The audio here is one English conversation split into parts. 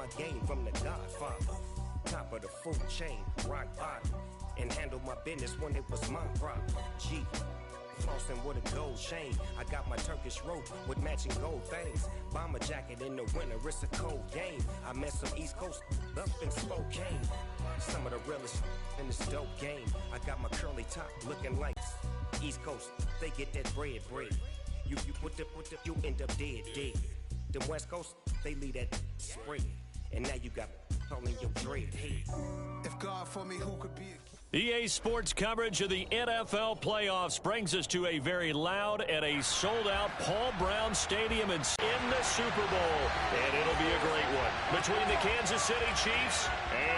my game from the Godfather. Top of the food chain, rock bottom. And handle my business when it was my problem. G. Flossing with a gold chain. I got my Turkish rope with matching gold things. Bomber jacket in the winter, it's a cold game. I met some East Coast up in Spokane. Some of the realest in this dope game. I got my curly top looking like East Coast. They get that bread. You put the you end up dead. Them West Coast, they leave that spread. And now you got calling your dread head. If God for me, who could be a EA Sports coverage of the NFL playoffs brings us to a very loud and a sold-out Paul Brown Stadium in the Super Bowl. And it'll be a great one between the Kansas City Chiefs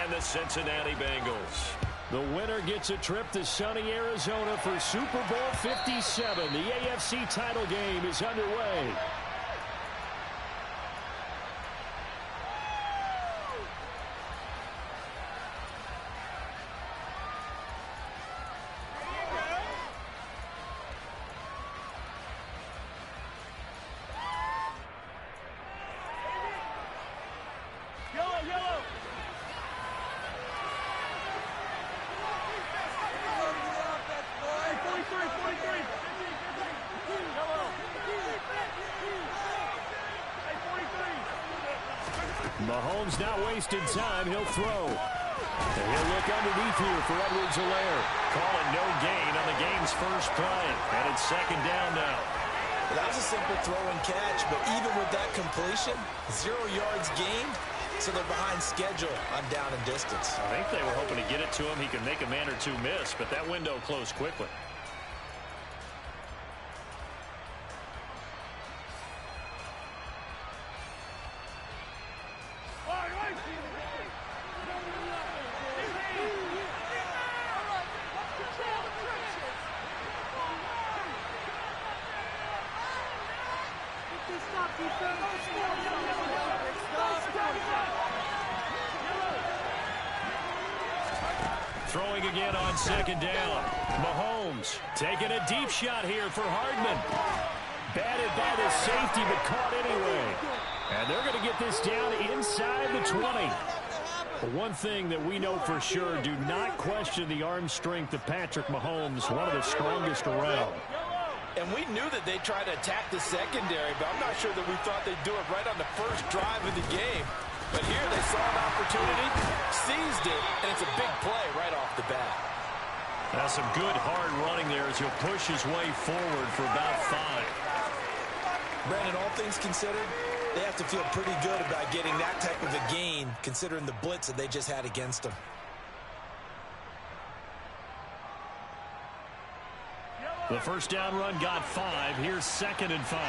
and the Cincinnati Bengals. The winner gets a trip to sunny Arizona for Super Bowl 57. The AFC title game is underway. Mahomes not wasting time. He'll throw. And he'll look underneath here for Edwards-Helaire. Calling no gain on the game's first play. And it's second down now. Well, that was a simple throw and catch, but even with that completion, 0 yards gained, so they're behind schedule on down and distance. I think they were hoping to get it to him. He could make a man or two miss, but that window closed quickly. Throwing again on second down. Mahomes taking a deep shot here for Hardman. Batted by the safety, but caught anyway. And they're going to get this down inside the 20. But one thing that we know for sure, do not question the arm strength of Patrick Mahomes, one of the strongest around. And we knew that they'd try to attack the secondary, but I'm not sure that we thought they'd do it right on the first drive of the game. But here they saw an opportunity, seized it, and it's a big play right off the bat. That's some good hard running there as he'll push his way forward for about 5. Brandon, all things considered, they have to feel pretty good about getting that type of a gain, considering the blitz that they just had against them. The first down run got 5. Here's second and 5.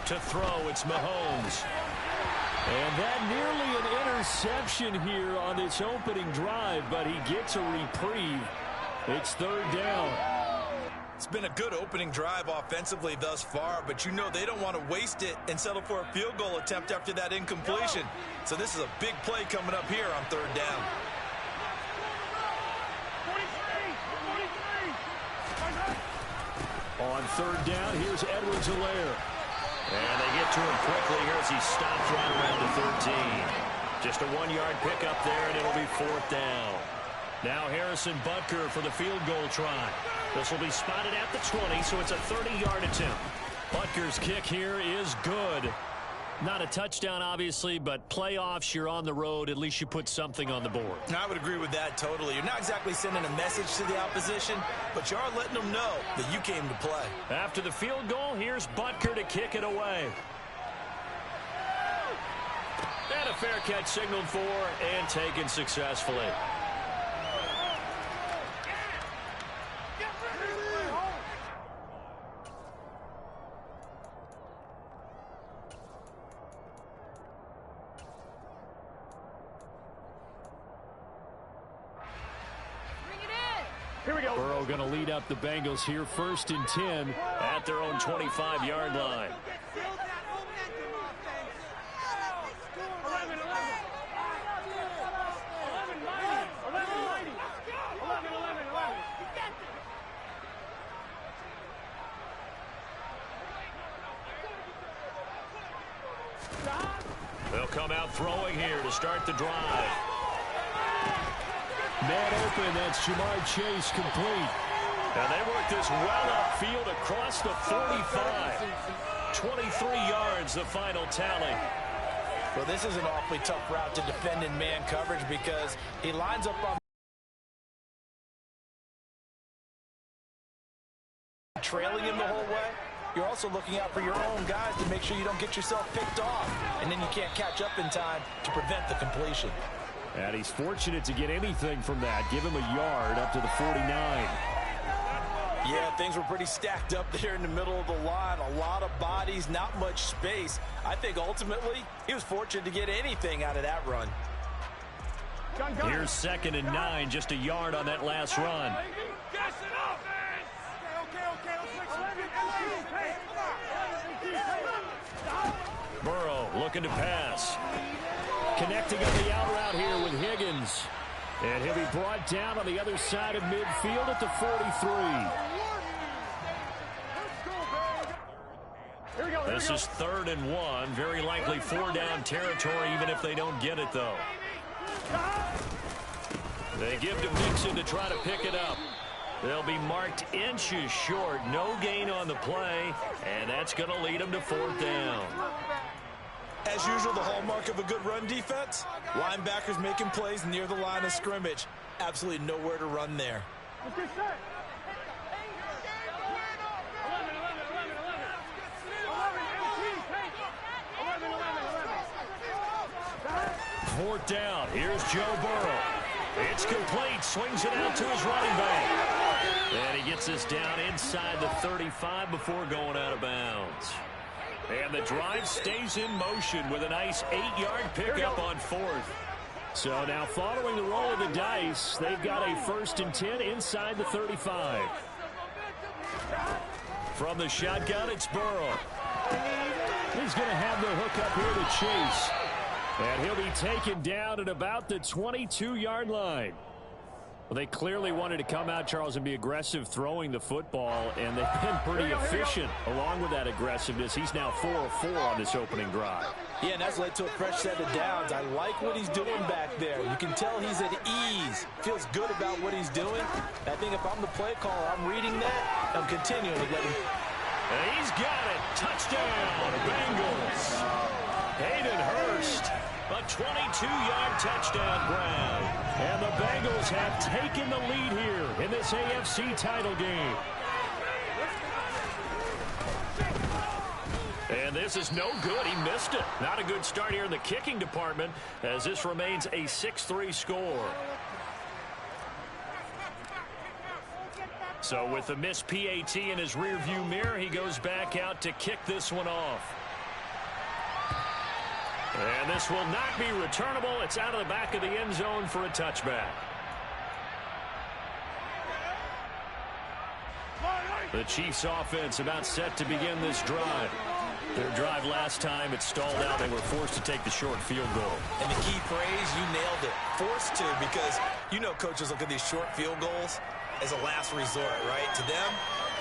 To throw, it's Mahomes. And that nearly an interception here on this opening drive, but he gets a reprieve. It's third down. It's been a good opening drive offensively thus far, but you know they don't want to waste it and settle for a field goal attempt after that incompletion. So this is a big play coming up here on third down. On third down, here's Edwards-Helaire. And they get to him quickly here as he stops right around the 13. Just a 1-yard pickup there, and it'll be fourth down. Now Harrison Butker for the field goal try. This will be spotted at the 20, so it's a 30-yard attempt. Butker's kick here is good. Not a touchdown, obviously, but playoffs, you're on the road. At least you put something on the board. I would agree with that totally. You're not exactly sending a message to the opposition, but you are letting them know that you came to play. After the field goal, here's Butker to kick it away. And a fair catch signaled for and taken successfully. Burrow going to lead up the Bengals here, 1st and 10 at their own 25-yard line. They'll come out throwing here to start the drive. Man open, that's Jamar Chase complete. And they work this well upfield across the 45. 23 yards, the final tally. Well, this is an awfully tough route to defend in man coverage because he lines up on trailing him the whole way. You're also looking out for your own guys to make sure you don't get yourself picked off, and then you can't catch up in time to prevent the completion. And he's fortunate to get anything from that. Give him a yard up to the 49. Yeah, things were pretty stacked up there in the middle of the line. A lot of bodies, not much space. I think ultimately he was fortunate to get anything out of that run. Here's 2nd and 9, just a yard on that last run. Burrow looking to pass. Connecting on the out route here with Higgins. And he'll be brought down on the other side of midfield at the 43. This is 3rd and 1. Very likely 4-down territory, even if they don't get it, though. They give to Mixon to try to pick it up. They'll be marked inches short. No gain on the play, and that's going to lead them to 4th down. As usual, the hallmark of a good run defense, linebackers making plays near the line of scrimmage. Absolutely nowhere to run there. 4th down. Here's Joe Burrow. It's complete. Swings it out to his running back. And he gets this down inside the 35 before going out of bounds. And the drive stays in motion with a nice 8-yard pickup on 4th. So now following the roll of the dice, they've got a 1st and 10 inside the 35. From the shotgun, it's Burrow. He's going to have the hook up here to Chase. And he'll be taken down at about the 22-yard line. Well, they clearly wanted to come out, Charles, and be aggressive throwing the football, and they've been pretty efficient along with that aggressiveness. He's now 4 of 4 on this opening drive. Yeah, and that's led to a fresh set of downs. I like what he's doing back there. You can tell he's at ease, feels good about what he's doing. I think if I'm the play caller, I'm reading that, I'm continuing to let him. And he's got it. Touchdown, Bengals. Hayden Hurst, a 22-yard touchdown grab. And the Bengals have taken the lead here in this AFC title game. And this is no good. He missed it. Not a good start here in the kicking department as this remains a 6-3 score. So with the missed PAT in his rearview mirror, he goes back out to kick this one off. And this will not be returnable. It's out of the back of the end zone for a touchback. The Chiefs offense about set to begin this drive. Their drive last time, it stalled out. They were forced to take the short field goal. And the key phrase, you nailed it. Forced to, because you know coaches look at these short field goals as a last resort, right? To them,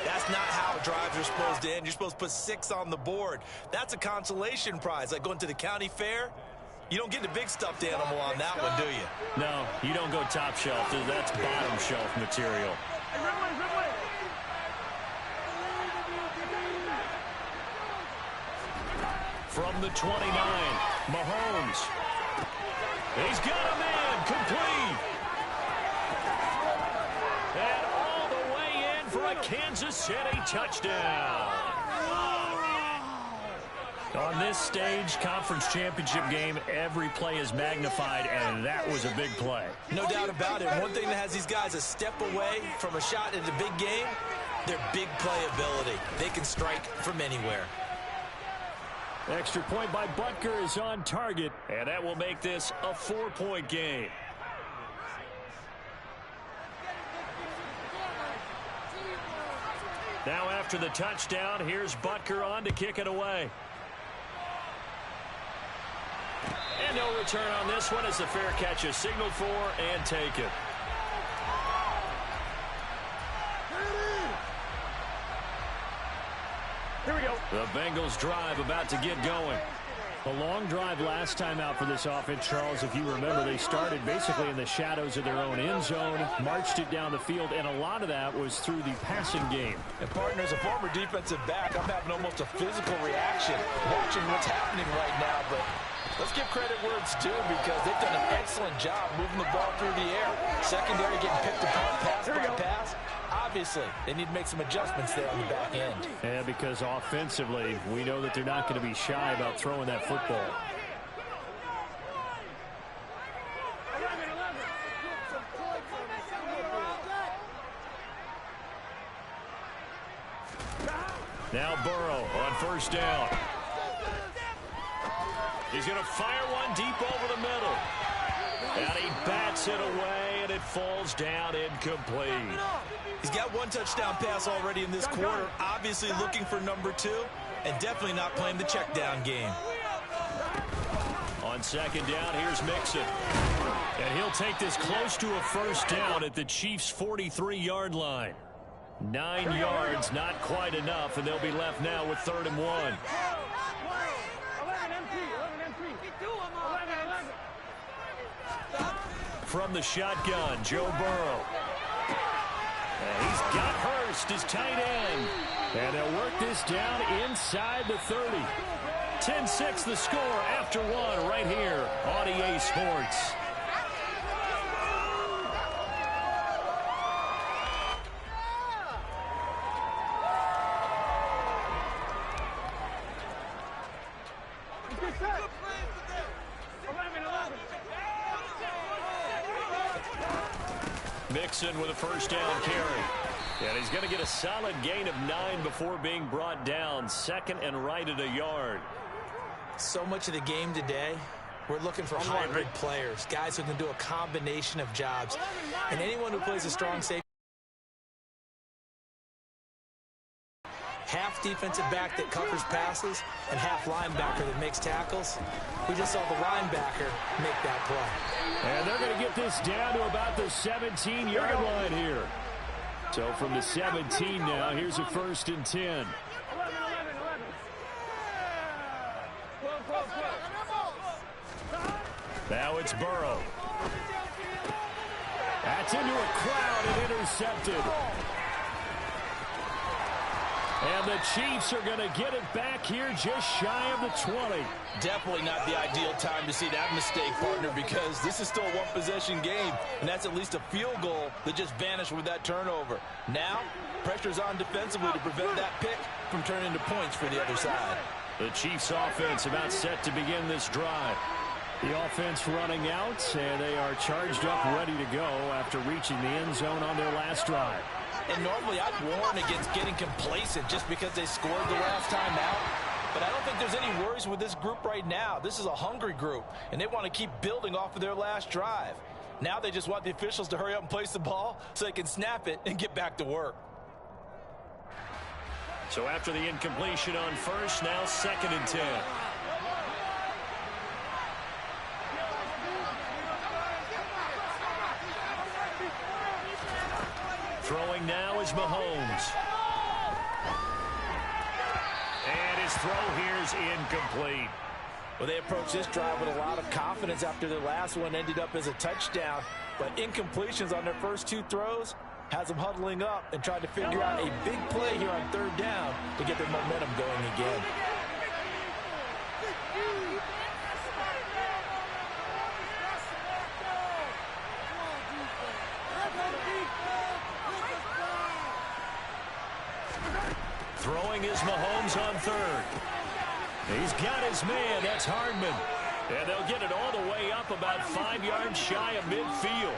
that's not how drives are supposed to end. You're supposed to put 6 on the board. That's a consolation prize. Like going to the county fair, you don't get the big stuffed animal on that one, do you? No, you don't go top shelf. That's bottom shelf material. From the 29, Mahomes. He's got a man complete. And all the way in for a Kansas City touchdown. On this stage, conference championship game, every play is magnified, and that was a big play. No doubt about it. One thing that has these guys a step away from a shot at the big game, their big play ability. They can strike from anywhere. Extra point by Butker is on target. And that will make this a 4-point game. Now after the touchdown, here's Butker on to kick it away. And no return on this one as the fair catch is signaled for and taken. Here we go. The Bengals drive about to get going. The long drive last time out for this offense, Charles, if you remember, they started basically in the shadows of their own end zone, marched it down the field, and a lot of that was through the passing game. And, partner, as a former defensive back, I'm having almost a physical reaction watching what's happening right now. But let's give credit where it's due because they've done an excellent job moving the ball through the air. Secondary getting picked apart pass by pass. Obviously, they need to make some adjustments there on the back end. Yeah, because offensively, we know that they're not going to be shy about throwing that football. Now Burrow on first down. He's going to fire one deep over the middle. And he bats it away, and it falls down incomplete. He's got one touchdown pass already in this quarter, obviously looking for number 2, and definitely not playing the check down game. On second down, here's Mixon. And he'll take this close to a first down at the Chiefs' 43-yard line. 9 yards, not quite enough, and they'll be left now with 3rd and 1. From the shotgun, Joe Burrow. And he's got Hurst, his tight end. And they'll work this down inside the 30. 10-6 the score after 1 right here on EA Sports. Mixon with a first down carry. And he's going to get a solid gain of 9 before being brought down. 2nd and right at a yard. So much of the game today, we're looking for hybrid players, guys who can do a combination of jobs. And anyone who plays a strong safety, half defensive back that covers passes and half linebacker that makes tackles. We just saw the linebacker make that play. And they're going to get this down to about the 17-yard line here. So from the 17 now, here's a 1st and 10. Now it's Burrow. That's into a crowd and intercepted. And the Chiefs are going to get it back here just shy of the 20. Definitely not the ideal time to see that mistake, partner, because this is still a one-possession game, and that's at least a field goal that just vanished with that turnover. Now, pressure's on defensively to prevent that pick from turning into points for the other side. The Chiefs offense about set to begin this drive. The offense running out, and they are charged up, ready to go after reaching the end zone on their last drive. And normally I'd warn against getting complacent just because they scored the last time out. But I don't think there's any worries with this group right now. This is a hungry group, and they want to keep building off of their last drive. Now they just want the officials to hurry up and place the ball so they can snap it and get back to work. So after the incompletion on first, now 2nd and 10. Throwing now is Mahomes. And his throw here is incomplete. Well, they approached this drive with a lot of confidence after their last one ended up as a touchdown. But incompletions on their first 2 throws has them huddling up and trying to figure out a big play here on 3rd down to get their momentum going again. Throwing is Mahomes on 3rd. He's got his man. That's Hardman. And they'll get it all the way up about 5 yards shy of midfield.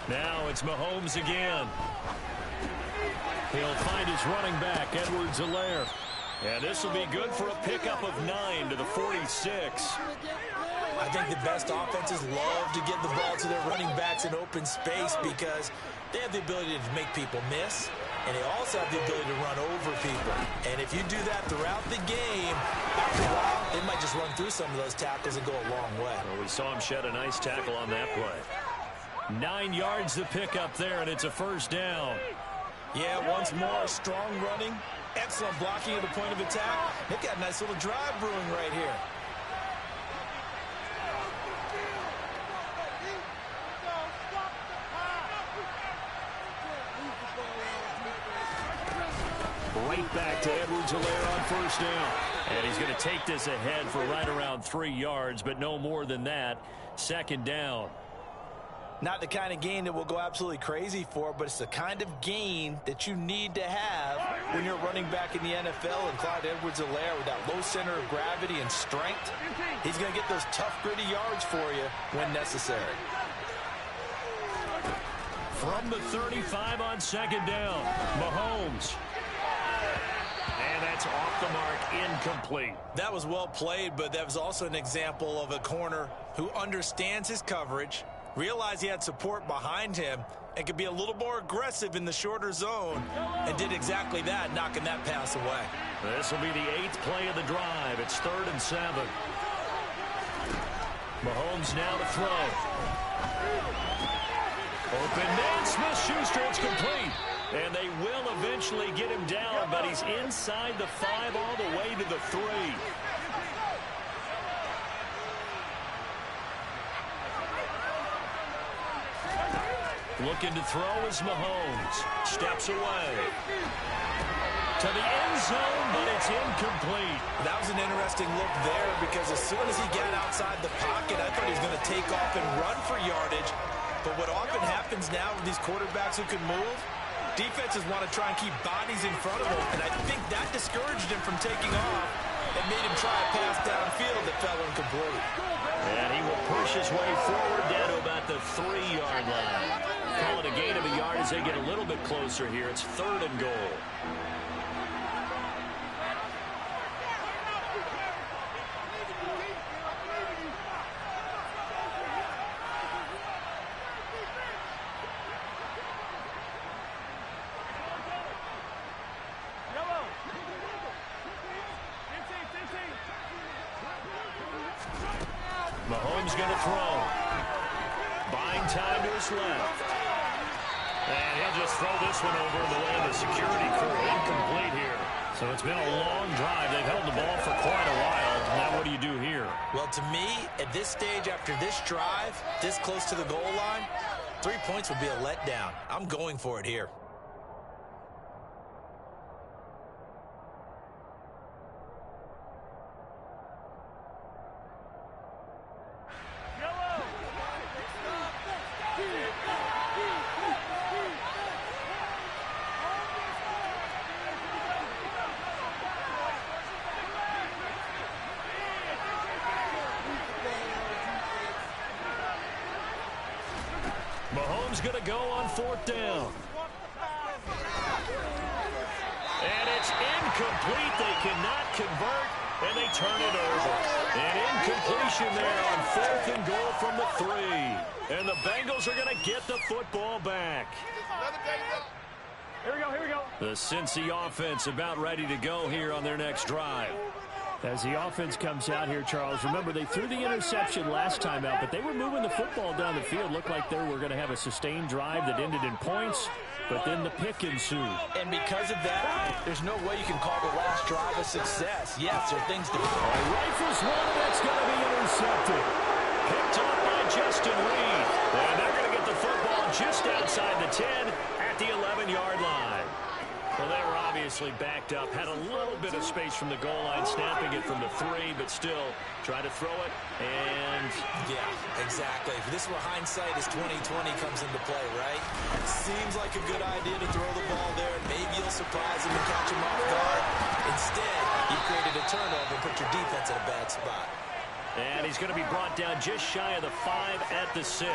Now it's Mahomes again. He'll find his running back, Edwards-Helaire. And this will be good for a pickup of 9 to the 46. I think the best offenses love to get the ball to their running backs in open space because they have the ability to make people miss, and they also have the ability to run over people. And if you do that throughout the game, after a while, they might just just run through some of those tackles and go a long way. Well, we saw him shed a nice tackle on that play. 9 yards to pick up there, and it's a first down. Yeah, once more, strong running, excellent blocking at the point of attack. They've got a nice little drive brewing right here. Right back to Edwards-Helaire on first down. And he's going to take this ahead for right around 3 yards, but no more than that. Second down. Not the kind of gain that we'll go absolutely crazy for, but it's the kind of gain that you need to have when you're running back in the NFL. And Clyde Edwards-Helaire, with that low center of gravity and strength, he's going to get those tough, gritty yards for you when necessary. From the 35 on second down, Mahomes. And that's off the mark, incomplete. That was well played, but that was also an example of a corner who understands his coverage, realized he had support behind him, and could be a little more aggressive in the shorter zone, and did exactly that, knocking that pass away. This will be the 8th play of the drive. It's 3rd and 7. Mahomes now to throw. Open man, Smith-Schuster, it's complete. And they will eventually get him down, but he's inside the 5 all the way to the 3. Looking to throw is Mahomes. Steps away. To the end zone, but it's incomplete. That was an interesting look there because as soon as he got outside the pocket, I thought he was going to take off and run for yardage. But what often happens now with these quarterbacks who can move, defenses want to try and keep bodies in front of him, and I think that discouraged him from taking off and made him try a pass downfield that fell incomplete. And he will push his way forward down to about the 3-yard line. Call it a gain of a yard as they get a little bit closer here. It's 3rd and goal. Mahomes going to throw. Buying time to his left. And he'll just throw this one over the way of the security crew. Incomplete here. So it's been a long drive. They've held the ball for quite a while. Now what do you do here? Well, to me, at this stage, after this drive, this close to the goal line, 3 points would be a letdown. I'm going for it here. Mahomes going to go on 4th down. And it's incomplete. They cannot convert, and they turn it over. An incompletion there on 4th and goal from the 3. And the Bengals are going to get the football back. Here we go, here we go. The Cincy offense about ready to go here on their next drive. As the offense comes out here, Charles, remember they threw the interception last time out, but they were moving the football down the field. Looked like they were going to have a sustained drive that ended in points, but then the pick ensued. And because of that, there's no way you can call the last drive a success. Yes, there are things to... Rifles one, that's going to be intercepted. Picked up by Justin Reed. And they're going to get the football just outside the 10 at the 11-yard line. Well, they were obviously backed up, had a little bit of space from the goal line, snapping it from the 3, but still try to throw it, and... Yeah, exactly. This is where hindsight is 20/20 comes into play, right? Seems like a good idea to throw the ball there. Maybe you'll surprise him and catch him off guard. Instead, you created a turnover and put your defense in a bad spot. And he's going to be brought down just shy of the 5 at the 6.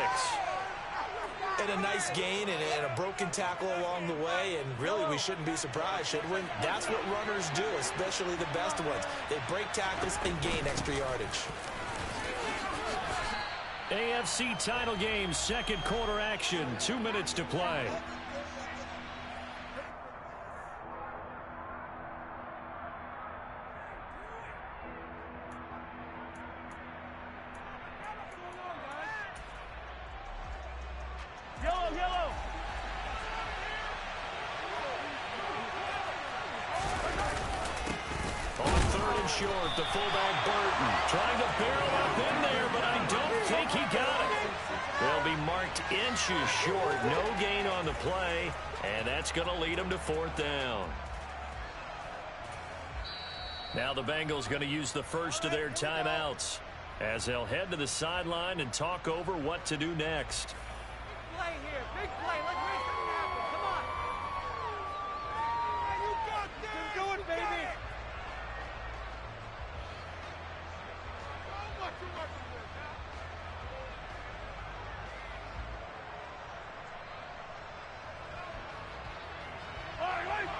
And a nice gain and a broken tackle along the way, and really we shouldn't be surprised, should we? That's what runners do, especially the best ones. They break tackles and gain extra yardage. AFC title game, second quarter action, 2 minutes to play. short. The fullback Burton trying to barrel up in there, but I don't think he got it. They'll be marked inches short. No gain on the play, and that's going to lead them to 4th down. Now the Bengals going to use the first of their timeouts as they'll head to the sideline and talk over what to do next. Big play here. Big play. Let's make something happen. Come on. You got this. You can do it, baby. What you working with, huh? All right.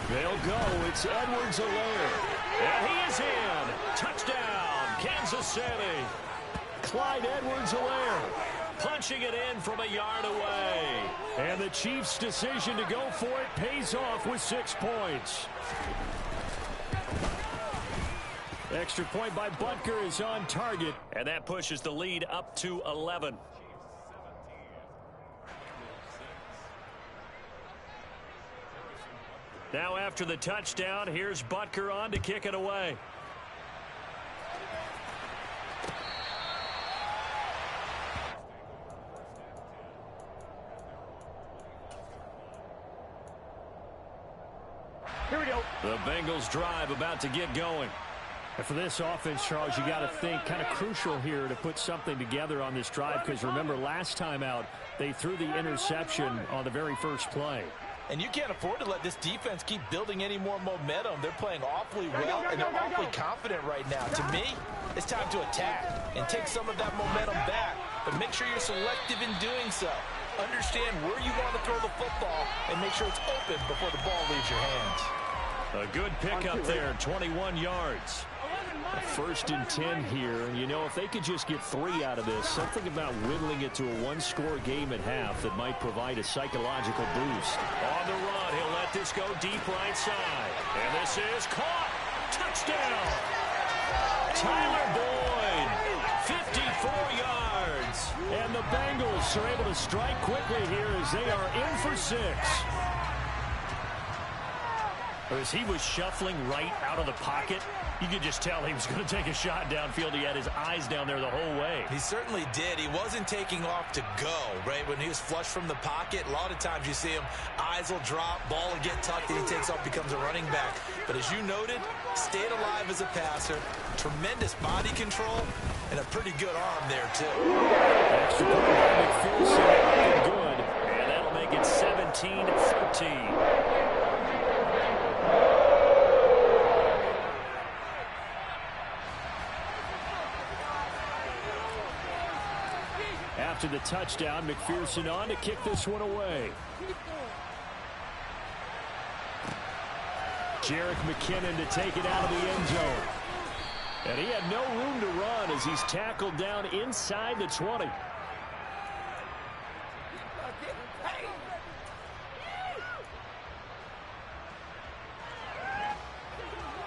They'll go. It's Edwards-Helaire. And he is in. Touchdown, Kansas City. Clyde Edwards-Helaire punching it in from a yard away. And the Chiefs' decision to go for it pays off with 6 points. Extra point by Butker is on target. And that pushes the lead up to 11. Now after the touchdown, here's Butker on to kick it away. Here we go. The Bengals drive about to get going. And for this offense, Charles, you got to think kind of crucial here to put something together on this drive, because remember last time out they threw the interception on the very first play. And you can't afford to let this defense keep building any more momentum. They're playing awfully well, and they're awfully confident right now. To me, it's time to attack and take some of that momentum back. But make sure you're selective in doing so. Understand where you want to throw the football and make sure it's open before the ball leaves your hands. A good pickup there, 21 yards. First and 10 here. You know, if they could just get 3 out of this, something about whittling it to a one-score game at half that might provide a psychological boost. On the run, he'll let this go deep right side. And this is caught. Touchdown. Tyler Boyd, 54 yards. And the Bengals are able to strike quickly here as they are in for 6. As he was shuffling right out of the pocket, you could just tell he was going to take a shot downfield. He had his eyes down there the whole way. He certainly did. He wasn't taking off to go, right? When he was flush from the pocket, a lot of times you see him, eyes will drop, ball will get tucked, and he takes off, becomes a running back. But as you noted, stayed alive as a passer, tremendous body control, and a pretty good arm there, too. Extra point by McPherson. Good. And that'll make it 17-13. After the touchdown, McPherson on to kick this one away. Jerick McKinnon to take it out of the end zone. And he had no room to run as he's tackled down inside the 20.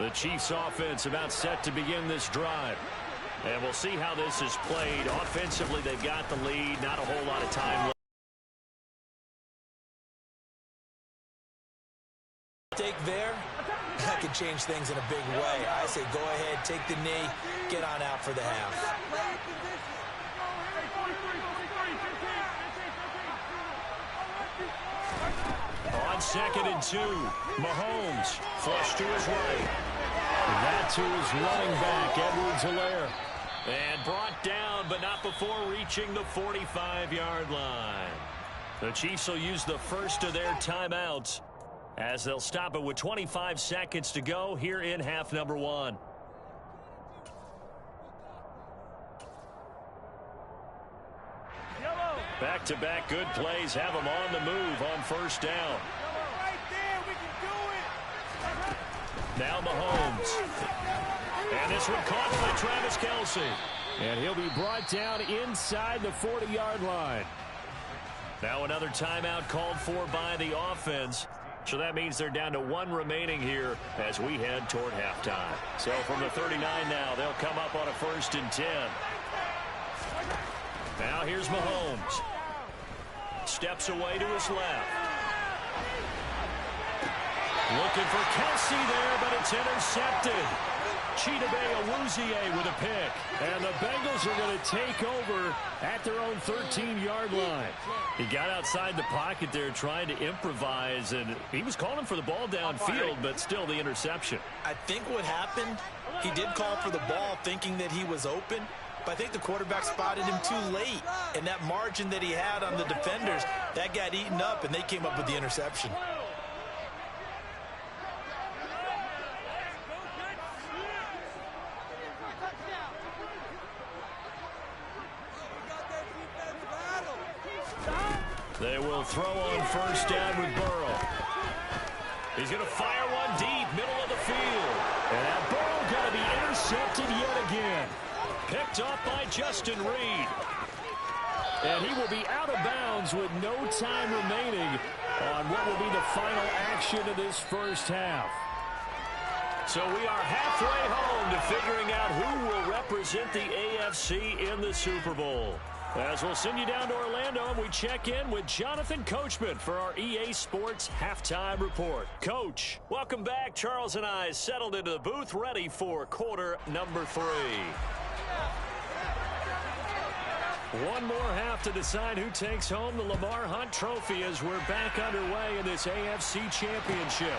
The Chiefs offense about set to begin this drive. And we'll see how this is played. Offensively, they've got the lead. Not a whole lot of time left. Take there, that could change things in a big way. I say go ahead, take the knee, get on out for the half. On 2nd and 2, Mahomes flush to his right. That to his running back, Edwards-Helaire. And brought down, but not before reaching the 45-yard line. The Chiefs will use the first of their timeouts as they'll stop it with 25 seconds to go here in half number 1. Back-to-back good plays have them on the move on first down. Right there, we can do it. Now Mahomes. And this one caught by Travis Kelce. And he'll be brought down inside the 40-yard line. Now another timeout called for by the offense. So that means they're down to 1 remaining here as we head toward halftime. So from the 39 now, they'll come up on a 1st and 10. Now here's Mahomes. Steps away to his left. Looking for Kelsey there, but it's intercepted. Chidobe Awuzie with a pick. And the Bengals are going to take over at their own 13-yard line. He got outside the pocket there trying to improvise, and he was calling for the ball downfield, but still the interception. I think what happened, he did call for the ball thinking that he was open, but I think the quarterback spotted him too late. And that margin that he had on the defenders, that got eaten up, and they came up with the interception. They will throw on first down with Burrow. He's going to fire one deep, middle of the field. And that Burrow going to be intercepted yet again. Picked up by Justin Reed. And he will be out of bounds with no time remaining on what will be the final action of this first half. So we are halfway home to figuring out who will represent the AFC in the Super Bowl. As we'll send you down to Orlando, and we check in with Jonathan Coachman for our EA Sports Halftime Report. Coach, welcome back. Charles and I settled into the booth, ready for quarter number 3. One more half to decide who takes home the Lamar Hunt Trophy as we're back underway in this AFC Championship.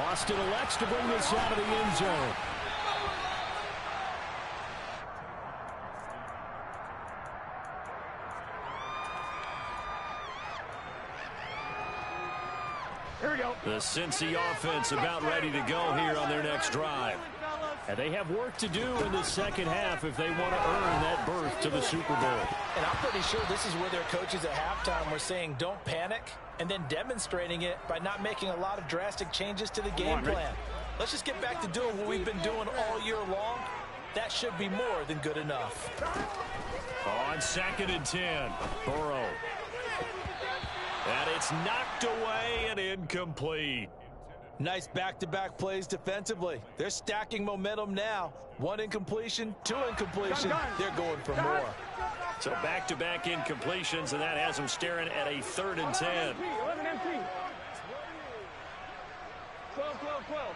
Austin elects to bring this out of the end zone. Here we go. The Cincy offense about ready to go here on their next drive. And they have work to do in the second half if they want to earn that berth to the Super Bowl. And I'm pretty sure this is where their coaches at halftime were saying don't panic, and then demonstrating it by not making a lot of drastic changes to the game plan. Let's just get back to doing what we've been doing all year long. That should be more than good enough. On 2nd and 10, Burrow. And it's knocked away and incomplete. Nice back-to-back plays defensively. They're stacking momentum now. 1 incompletion, 2 incompletion. They're going for more. So back-to-back incompletions, and that has them staring at a 3rd and 10. 11 empty. 12.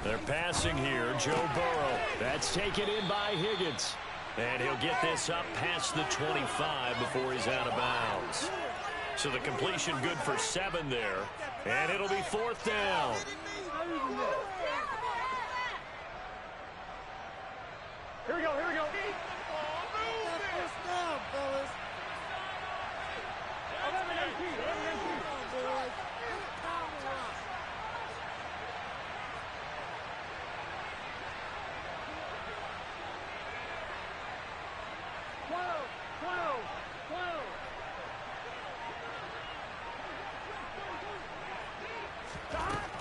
They're passing here. Joe Burrow. That's taken in by Higgins. And he'll get this up past the 25 before he's out of bounds. So the completion good for 7 there. And it'll be 4th down. Here we go.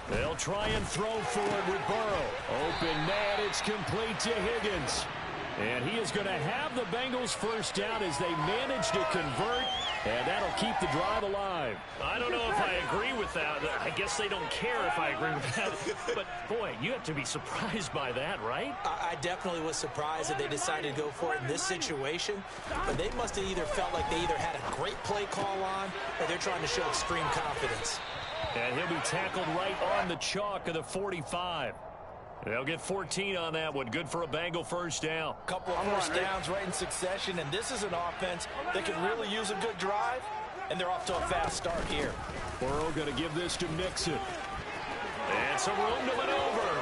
They'll try and throw forward with Burrow. Open man, it's complete to Higgins. And he is going to have the Bengals first down as they manage to convert, and that'll keep the drive alive. I don't know if I agree with that. I guess they don't care if I agree with that. But, boy, you have to be surprised by that, right? I definitely was surprised that they decided to go for it in this situation. But they must have either felt like they either had a great play call on or they're trying to show extreme confidence. And he'll be tackled right on the chalk of the 45. They'll get 14 on that one. Good for a Bengal first down. Couple of first downs right in succession, and this is an offense that can really use a good drive, and they're off to a fast start here. Burrow going to give this to Mixon. And some room to maneuver.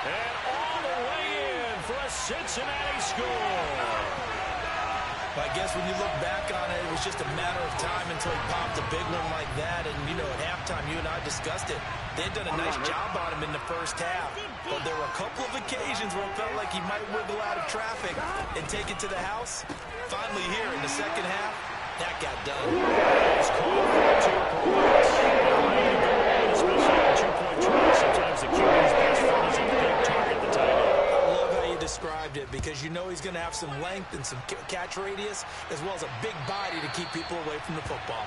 And all the way in for a Cincinnati score. I guess when you look back on it, it was just a matter of time until he popped a big one like that. And, you know, at halftime, you and I discussed it. They had done a nice job on him in the first half. But there were a couple of occasions where it felt like he might wiggle out of traffic and take it to the house. Finally here in the second half, that got done. It's called for 2 points. Especially on 2-point tries. Sometimes the QB's best friend is a big target, the tight end. Described it because you know he's going to have some length and some catch radius as well as a big body to keep people away from the football.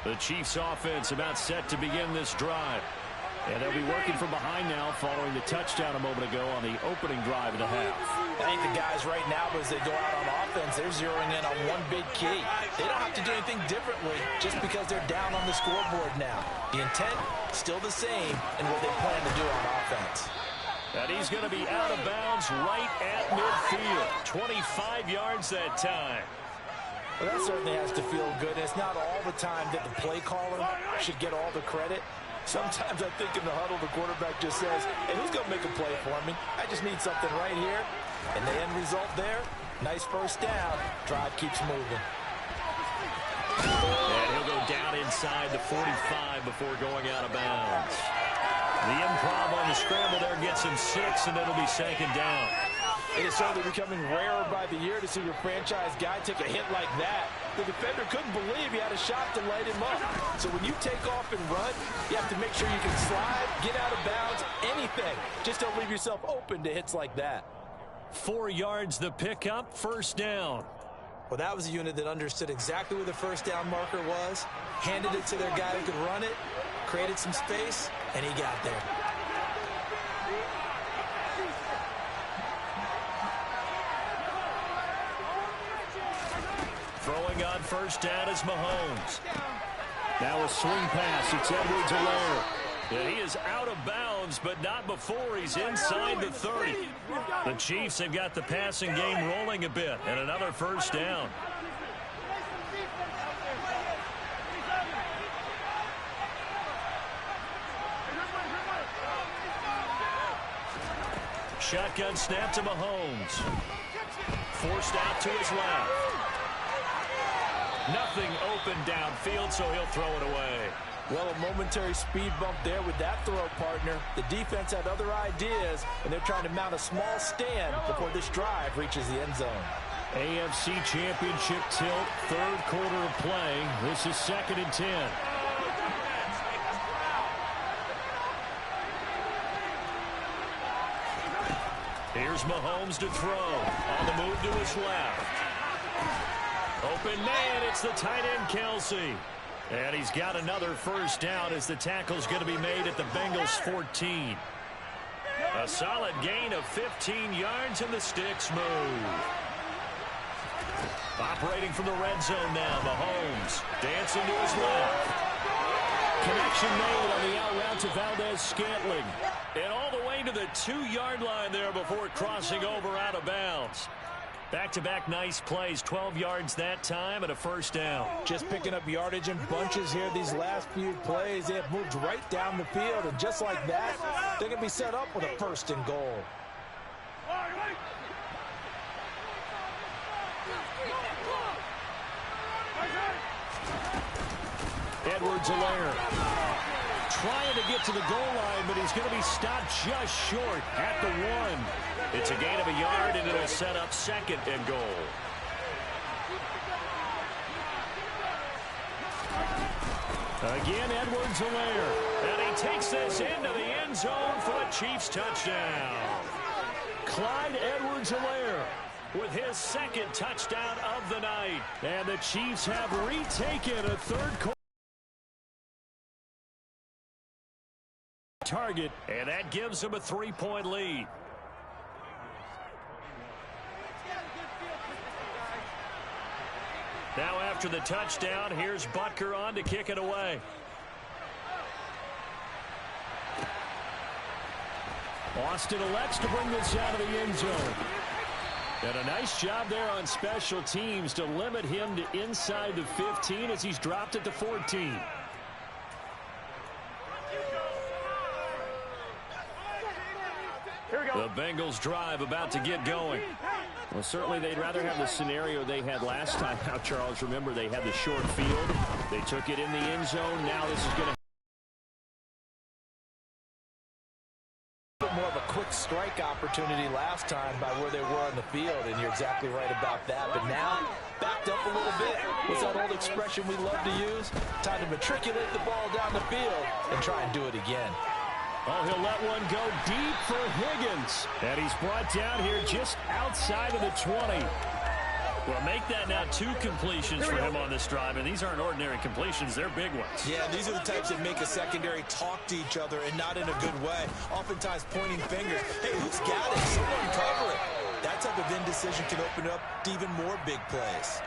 The Chiefs offense about set to begin this drive. And they'll be working from behind now following the touchdown a moment ago on the opening drive of the half. I think the guys right now, as they go out on offense, they're zeroing in on one big key. They don't have to do anything differently just because they're down on the scoreboard now. The intent, still the same, and what they plan to do on offense. And he's going to be out of bounds right at midfield. 25 yards that time. Well, that certainly has to feel good. It's not all the time that the play caller should get all the credit. Sometimes I think in the huddle, the quarterback just says, hey, who's going to make a play for me? I just need something right here. And the end result there, nice first down. Drive keeps moving. And he'll go down inside the 45 before going out of bounds. The improv on the scramble there gets him 6, and it'll be second down. It is certainly becoming rarer by the year to see your franchise guy take a hit like that. The defender couldn't believe he had a shot to light him up. So when you take off and run, you have to make sure you can slide, get out of bounds, anything. Just don't leave yourself open to hits like that. 4 yards the pickup, first down. Well, that was a unit that understood exactly where the first down marker was, handed it to their guy who could run it, created some space, and he got there. Throwing on first down is Mahomes. Now a swing pass. It's Edwards-Helaire. Yeah, he is out of bounds, but not before he's inside the 30. The Chiefs have got the passing game rolling a bit, and another first down. Shotgun snap to Mahomes. Forced out to his left. Nothing open downfield, so he'll throw it away. Well, a momentary speed bump there with that throw, partner. The defense had other ideas, and they're trying to mount a small stand before this drive reaches the end zone. AFC Championship tilt, third quarter of play. This is 2nd and 10. Here's Mahomes to throw. On the move to his left. Open man, it's the tight end, Kelsey. And he's got another first down as the tackle's going to be made at the Bengals' 14. A solid gain of 15 yards, and the sticks move. Operating from the red zone now, Mahomes dancing to his left. Connection made on the out route to Valdez-Scantling. And all the way to the 2-yard line there before crossing over out of bounds. Back-to-back nice plays, 12 yards that time and a first down. Just picking up yardage in bunches here these last few plays. They have moved right down the field, and just like that, they're going to be set up with a first and goal. Edwards-Helaire trying to get to the goal line, but he's going to be stopped just short at the 1. It's a gain of a yard, and it'll set up 2nd and goal. Again, Edwards-Helaire. And he takes this into the end zone for a Chiefs touchdown. Clyde Edwards-Helaire with his 2nd touchdown of the night. And the Chiefs have retaken a third quarter target, and that gives them a 3-point lead. Now after the touchdown, here's Butker on to kick it away. Austin elects to bring this out of the end zone. And a nice job there on special teams to limit him to inside the 15 as he's dropped at the 14. The Bengals drive about to get going. Well, certainly they'd rather have the scenario they had last time. Now, Charles, remember, they had the short field. They took it in the end zone. Now this is going to more of a quick strike opportunity last time by where they were on the field, and you're exactly right about that. But now, backed up a little bit. What's that old expression we love to use? Time to matriculate the ball down the field and try and do it again. Oh, he'll let one go deep for Higgins. And he's brought down here just outside of the 20. Well, make that now 2 completions for him on this drive, and these aren't ordinary completions. They're big ones. Yeah, these are the types that make a secondary talk to each other and not in a good way. Oftentimes pointing fingers. Hey, who's got it? Someone cover it. That type of indecision can open up to even more big plays.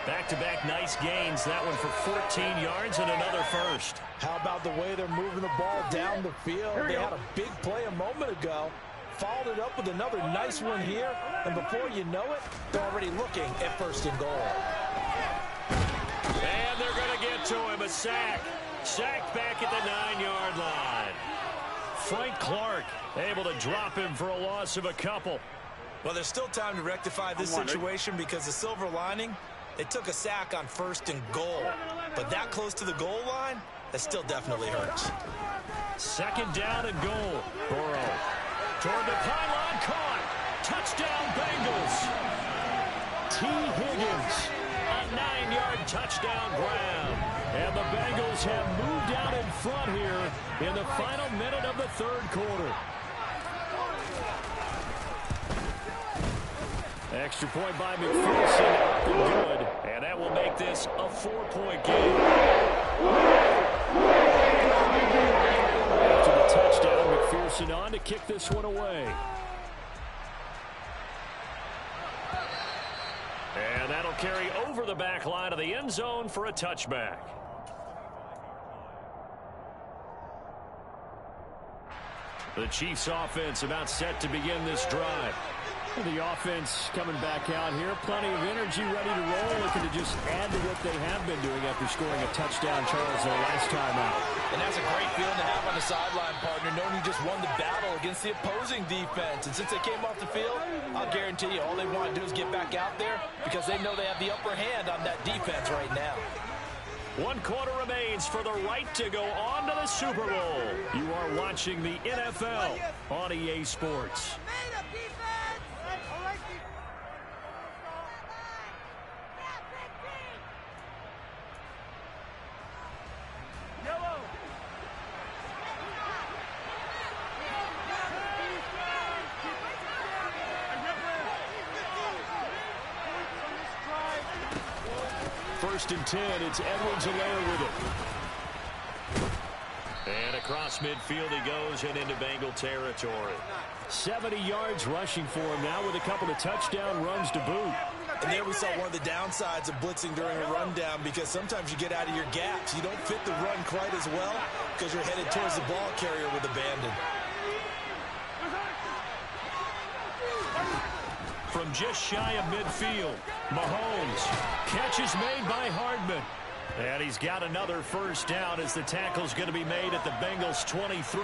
Back-to-back nice gains. That one for 14 yards and another first. How about the way they're moving the ball down the field? They had a big play a moment ago. Followed it up with another nice one here. And before you know it, they're already looking at 1st and goal. And they're going to get to him. A sack. Sacked back at the 9-yard line. Frank Clark able to drop him for a loss of a couple. Well, there's still time to rectify this situation because the silver lining, they took a sack on 1st and goal. But that close to the goal line, that still definitely hurts. 2nd down and goal. Burrow toward the pylon, caught. Touchdown, Bengals. T. Higgins, a 9-yard touchdown grab. And the Bengals have moved out in front here in the final minute of the 3rd quarter. Extra point by McPherson, up and good. And that will make this a 4-point game. After the touchdown, McPherson on to kick this one away. And that'll carry over the back line of the end zone for a touchback. The Chiefs offense about set to begin this drive. The offense coming back out here. Plenty of energy, ready to roll. Looking to just add to what they have been doing after scoring a touchdown, Charles, their last time out. And that's a great feeling to have on the sideline, partner, knowing you just won the battle against the opposing defense. And since they came off the field, I'll guarantee you all they want to do is get back out there because they know they have the upper hand on that defense right now. 1 quarter remains for the right to go on to the Super Bowl. You are watching the NFL on EA Sports. First and 10, it's Edwards-Helaire with it. And across midfield he goes and into Bengal territory. 70 yards rushing for him now with a couple of touchdown runs to boot. And there we saw one of the downsides of blitzing during a rundown because sometimes you get out of your gaps. You don't fit the run quite as well because you're headed towards the ball carrier with abandon. From just shy of midfield, Mahomes. Catch is made by Hardman. And he's got another first down as the tackle's going to be made at the Bengals' 23.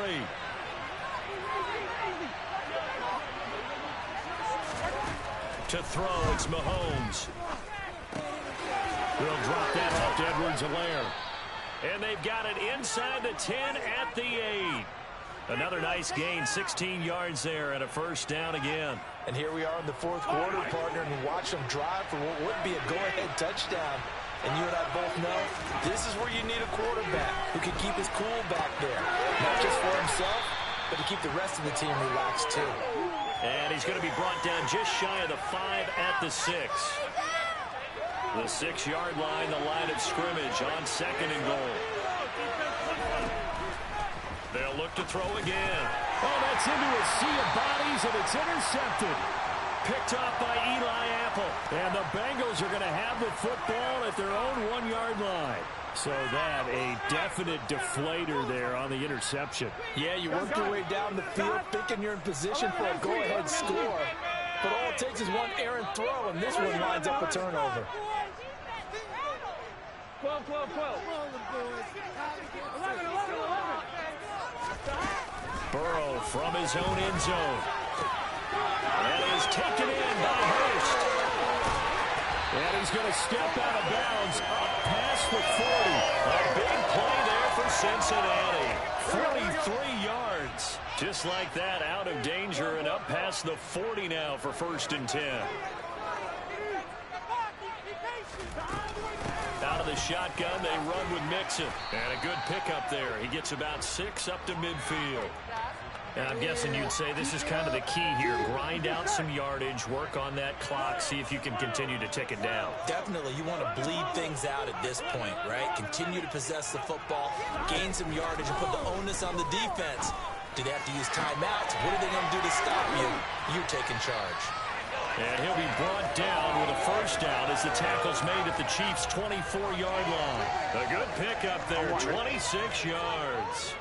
To throw, it's Mahomes. They'll drop that off to Edwards-Helaire. And they've got it inside the 10 at the 8. Another nice gain, 16 yards there and a first down again. And here we are in the 4th quarter, partner, and watch them drive for what would be a go-ahead touchdown. And you and I both know this is where you need a quarterback who can keep his cool back there. Not just for himself, but to keep the rest of the team relaxed too. And he's going to be brought down just shy of the 5 at the 6. The 6-yard line, the line of scrimmage on 2nd and goal. They'll look to throw again. Oh, that's into a sea of bodies, and it's intercepted. Picked off by Eli Apple. And the Bengals are going to have the football at their own 1-yard line. So that, a definite deflator there on the interception. Yeah, you work your way down the field thinking you're in position for a go-ahead score. But all it takes is one errant throw, and this one lines up a turnover. 12, 12, 12. 11, 11, 11. Burrow from his own end zone. That is taken in by Hurst. And he's going to step out of bounds up past the 40. A big play there for Cincinnati. 43 yards. Just like that, out of danger and up past the 40 now for 1st and 10. Out of the shotgun, they run with Mixon. And a good pickup there. He gets about 6 up to midfield. And I'm guessing you'd say this is kind of the key here. Grind out some yardage, work on that clock, see if you can continue to tick it down. Definitely, you want to bleed things out at this point, right? Continue to possess the football, gain some yardage, and put the onus on the defense. Do they have to use timeouts? What are they going to do to stop you? You're taking charge. And he'll be brought down with a first down as the tackle's made at the Chiefs' 24-yard line. A good pickup there, 26 yards.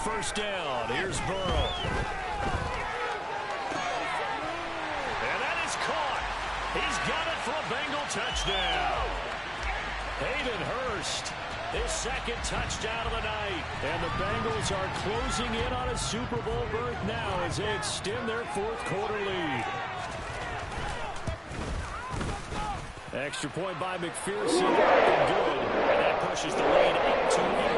First down, here's Burrow. And that is caught. He's got it for a Bengal touchdown. Hayden Hurst, his second touchdown of the night. And the Bengals are closing in on a Super Bowl berth now as they extend their fourth quarter lead. Extra point by McPherson. Good. And that pushes the lead up to 11.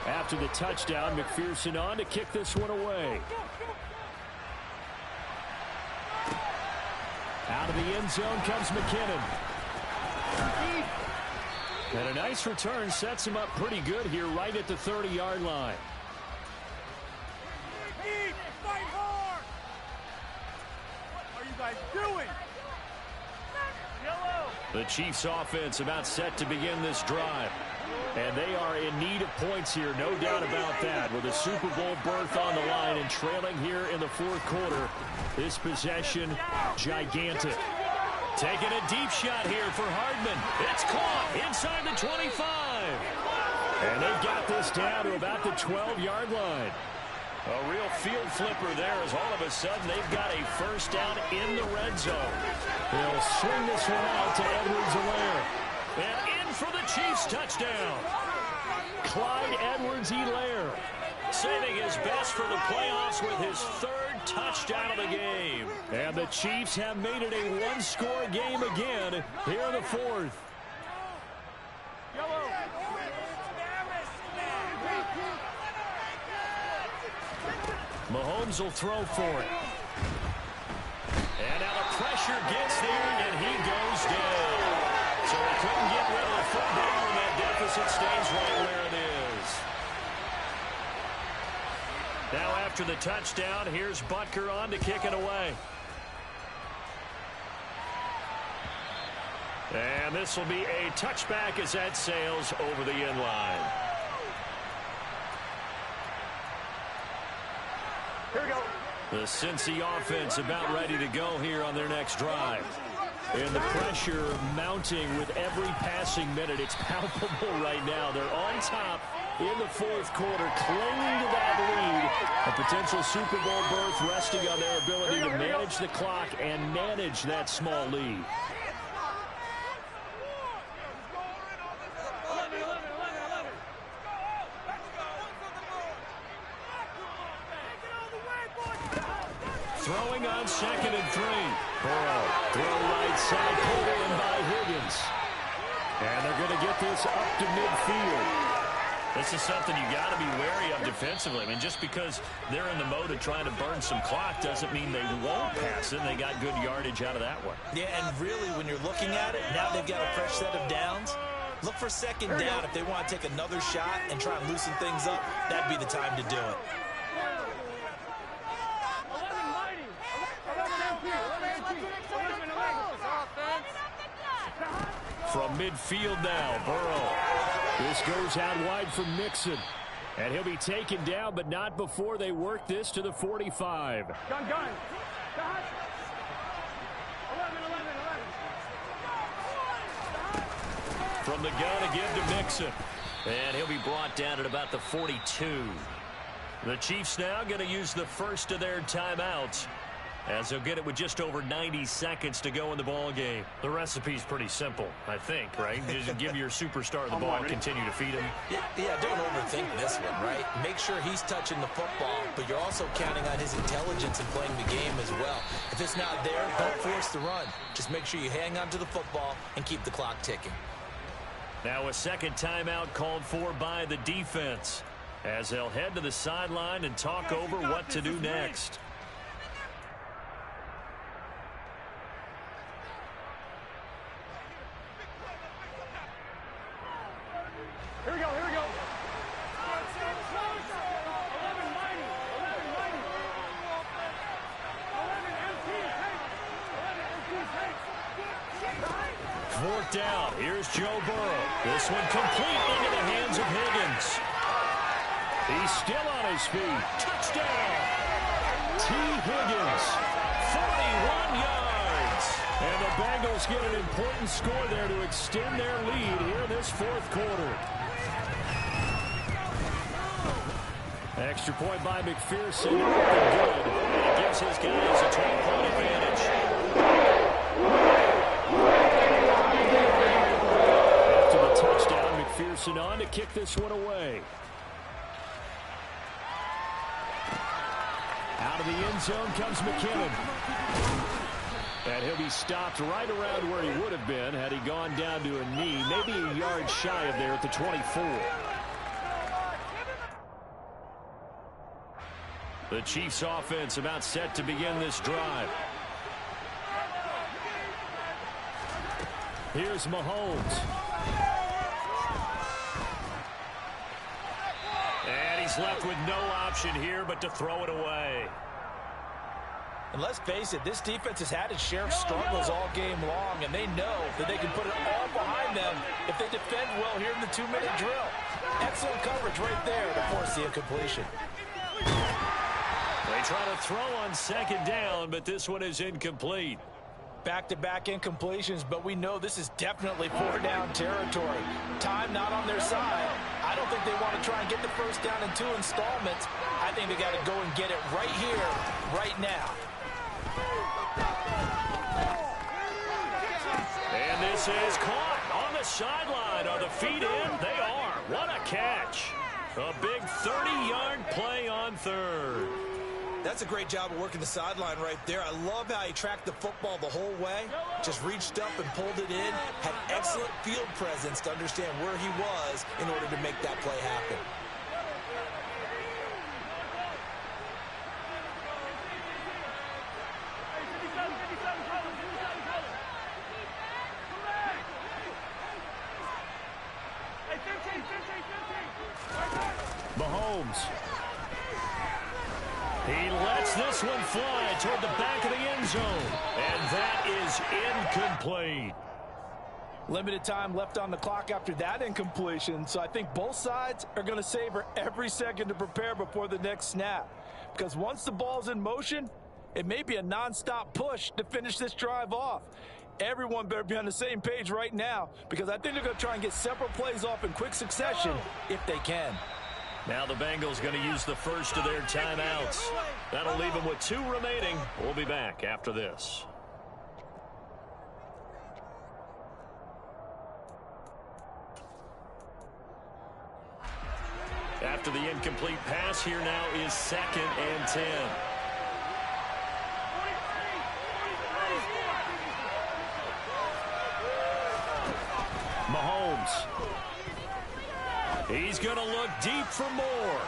After the touchdown, McPherson on to kick this one away. Out of the end zone comes McKinnon. And a nice return sets him up pretty good here right at the 30-yard line. Fight hard! What are you guys doing? Yellow! The Chiefs offense about set to begin this drive. And they are in need of points here, no doubt about that. With a Super Bowl berth on the line and trailing here in the fourth quarter, this possession, gigantic. Taking a deep shot here for Hardman. It's caught inside the 25. And they've got this down to about the 12-yard line. A real field flipper there as all of a sudden they've got a first down in the red zone. They'll swing this one out to Edwards-Helaire. And in for the Chiefs touchdown. Clyde Edwards-Helaire saving his best for the playoffs with his third touchdown of the game. And the Chiefs have made it a one-score game again here in the fourth. Mahomes will throw for it. And now the pressure gets there, and he goes down. So he couldn't get rid of the foot down, and that deficit stays right where it is. Now after the touchdown, here's Butker on to kick it away. And this will be a touchback as that sails over the end line. Here we go. The Cincy offense about ready to go here on their next drive. And the pressure mounting with every passing minute. It's palpable right now. They're on top in the fourth quarter, clinging to that lead. A potential Super Bowl berth resting on their ability to manage the clock and manage that small lead. Throwing on 2nd and 3. Burrow, throw right side, pulled in by Higgins. And they're going to get this up to midfield. This is something you got to be wary of defensively. I mean, just because they're in the mode of trying to burn some clock doesn't mean they won't pass it. They got good yardage out of that one. Yeah, and really, when you're looking at it, now they've got a fresh set of downs. Look for 2nd down. If they want to take another shot and try and loosen things up, that'd be the time to do it. From midfield now, Burrow. This goes out wide from Mixon. And he'll be taken down, but not before they work this to the 45. Gun. Gun. 11. From the gun again to Mixon. And he'll be brought down at about the 42. The Chiefs now going to use the first of their timeouts. as he'll get it with just over 90 seconds to go in the ball game. The recipe's pretty simple, I think, right? Just give your superstar the ball and continue to feed him. Yeah, don't overthink this one, right? Make sure he's touching the football, but you're also counting on his intelligence in playing the game as well. If it's not there, don't force the run. Just make sure you hang on to the football and keep the clock ticking. Now a second timeout called for by the defense, as they'll head to the sideline and talk over what to do next. Here we go, here we go. 11-90. Fourth down. Here's Joe Burrow. This one complete into the hands of Higgins. He's still on his feet. Touchdown. T. Higgins, 41 yards. And the Bengals get an important score there to extend their lead here in this fourth quarter. Extra point by McPherson. Good. And it gives his guys a 12-point advantage. After the touchdown, McPherson on to kick this one away. Out of the end zone comes McKinnon. And he'll be stopped right around where he would have been had he gone down to a knee, maybe a yard shy of there at the 24. The Chiefs offense about set to begin this drive. Here's Mahomes. And he's left with no option here but to throw it away. And let's face it, this defense has had its share of struggles all game long, and they know that they can put it all behind them if they defend well here in the 2-minute drill. Excellent coverage right there to force the incompletion. They try to throw on second down, but this one is incomplete. Back-to-back incompletions, but we know this is definitely four-down territory. Time not on their side. I don't think they want to try and get the first down in 2 installments. I think they got to go and get it right here, right now. And this is caught on the sideline. Are the feet in? They are. What a catch. A big 30-yard play on third. That's a great job of working the sideline right there. I love how he tracked the football the whole way. Just reached up and pulled it in. Had excellent field presence to understand where he was in order to make that play happen. Mahomes. He lets this one fly toward the back of the end zone. And that is incomplete. Limited time left on the clock after that incompletion, so I think both sides are going to savor every second to prepare before the next snap. Because once the ball's in motion, it may be a nonstop push to finish this drive off. Everyone better be on the same page right now, because I think they're going to try and get several plays off in quick succession if they can. Now the Bengals going to use the first of their timeouts. That'll leave them with 2 remaining. We'll be back after this. After the incomplete pass, here now is 2nd and 10. Mahomes. He's going to look deep for more.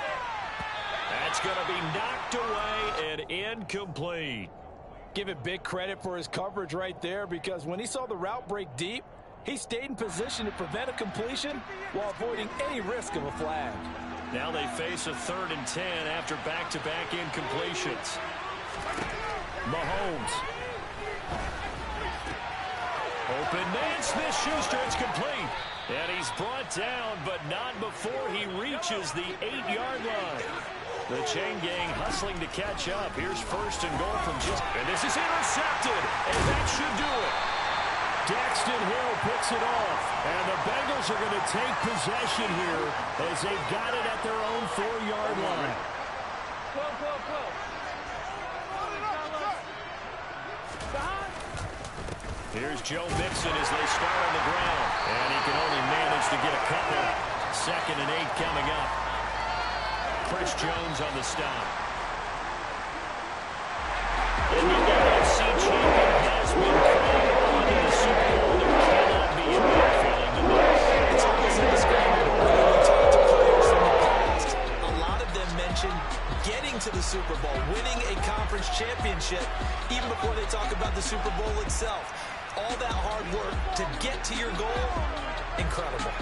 That's going to be knocked away and incomplete. Give it big credit for his coverage right there, because when he saw the route break deep, he stayed in position to prevent a completion while avoiding any risk of a flag. Now they face a 3rd and 10 after back-to-back incompletions. Mahomes. Open man, Smith-Schuster, it's complete. And he's brought down, but not before he reaches the 8-yard line. The chain gang hustling to catch up. Here's 1st and goal from just... And this is intercepted, and that should do it. Daxton Hill picks it off. And the Bengals are going to take possession here as they've got it at their own 4-yard line. Here's Joe Mixon as they start on the ground. And he can only manage to get a couple. 2nd and 8 coming up. Chris Jones on the stop. And the NFC champion has been crowned into the Super Bowl. There cannot be a better feeling than this. It's almost indescribable. When we talk to players in the past, a lot of them mention getting to the Super Bowl, winning a conference championship, even before they talk about the Super Bowl itself. All that hard work to get to your goal, incredible.